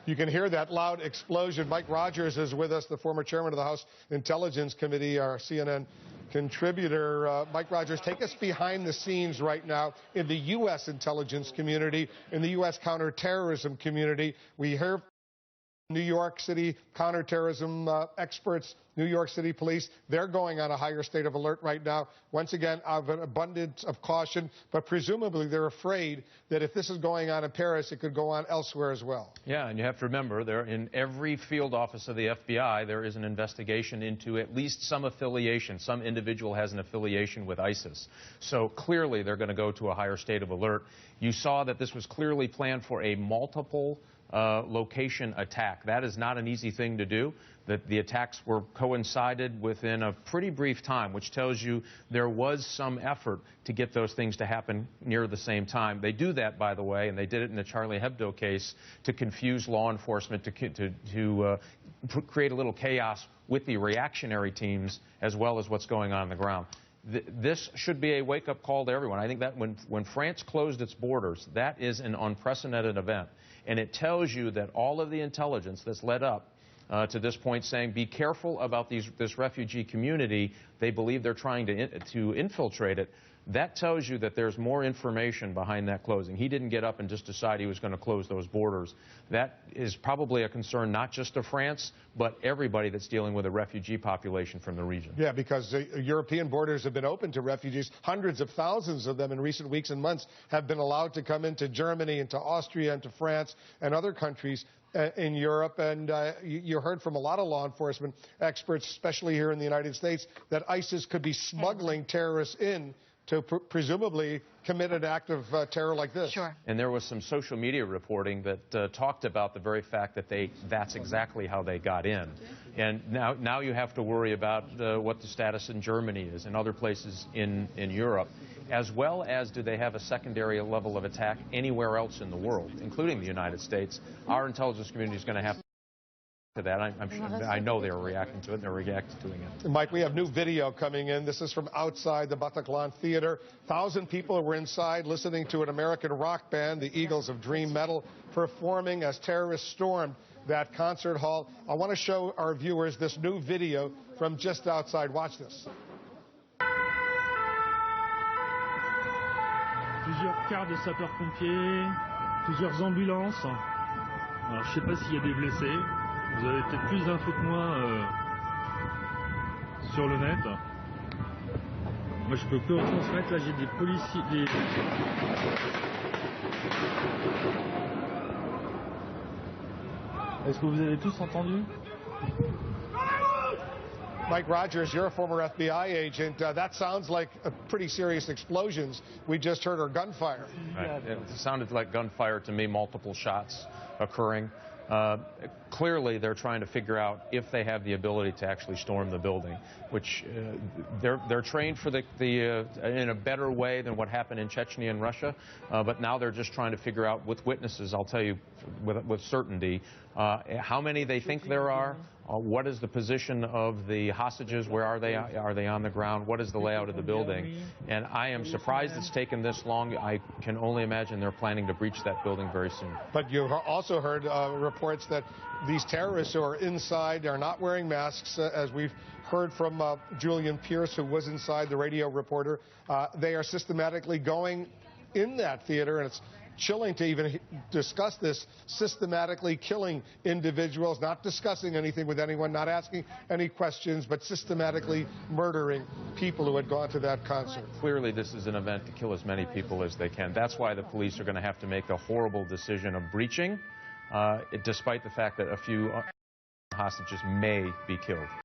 You can hear that loud explosion. Mike Rogers is with us, the former chairman of the House Intelligence Committee, our CNN contributor. Mike Rogers, take us behind the scenes right now in the U.S. intelligence community, in the U.S. counterterrorism community. We hear New York City counterterrorism experts, New York City police, they're going on a higher state of alert right now. Once again, of an abundance of caution, but presumably they're afraid that if this is going on in Paris, it could go on elsewhere as well. Yeah, and you have to remember, there in every field office of the FBI, there is an investigation into at least some affiliation. Some individual has an affiliation with ISIS. So clearly they're going to go to a higher state of alert. You saw that this was clearly planned for a multiple location attack. That is not an easy thing to do. That the attacks were coincided within a pretty brief time, which tells you there was some effort to get those things to happen near the same time. They do that, by the way, and they did it in the Charlie Hebdo case to confuse law enforcement, to create a little chaos with the reactionary teams as well as what's going on the ground. This should be a wake-up call to everyone. I think that when France closed its borders, that is an unprecedented event. And it tells you that all of the intelligence that's led up to this point saying, be careful about this refugee community. They believe they're trying to infiltrate it. That tells you that there's more information behind that closing. He didn't get up and just decide he was going to close those borders. That is probably a concern not just of France, but everybody that's dealing with a refugee population from the region. Yeah, because European borders have been open to refugees. Hundreds of thousands of them in recent weeks and months have been allowed to come into Germany, into Austria, into France, and other countries in Europe. And you heard from a lot of law enforcement experts, especially here in the United States, that ISIS could be smuggling terrorists in to presumably commit an act of terror like this. Sure. And there was some social media reporting that talked about the very fact that that's exactly how they got in. And now you have to worry about what the status in Germany is and other places in Europe, as well as do they have a secondary level of attack anywhere else in the world, including the United States. Our intelligence community is going to have to that. I know they're reacting to it, and they're reacting to it. Mike, we have new video coming in. This is from outside the Bataclan Theater. 1,000 people were inside listening to an American rock band, the Eagles of Dream Metal, performing as terrorists stormed that concert hall. I want to show our viewers this new video from just outside. Watch this. Plusieurs cars de sapeurs-pompiers, plusieurs ambulances. Alors, je ne sais pas s'il y a des blessés. Vous avez peut-être plus d'infos que moi sur le net. Moi, je peux que retransmettre. Là, j'ai des policiers. Est-ce que vous avez tous entendu? Mike Rogers, you're a former FBI agent. That sounds like pretty serious explosions we just heard, or gunfire. Right. It sounded like gunfire to me, multiple shots occurring. Clearly, they're trying to figure out if they have the ability to actually storm the building, which they're trained for in a better way than what happened in Chechnya and Russia. But now they're just trying to figure out with witnesses, I'll tell you with certainty, how many they think there are. What is the position of the hostages? Where are they? Are they on the ground? What is the layout of the building? And I am surprised it's taken this long. I can only imagine they're planning to breach that building very soon. But you've also heard reports that these terrorists who are inside are not wearing masks, as we've heard from Julian Pierce, who was inside, the radio reporter. They are systematically going in that theater, and it's chilling to even discuss this, systematically killing individuals, not discussing anything with anyone, not asking any questions, but systematically murdering people who had gone to that concert. Clearly, this is an event to kill as many people as they can. That's why the police are going to have to make a horrible decision of breaching, despite the fact that a few hostages may be killed.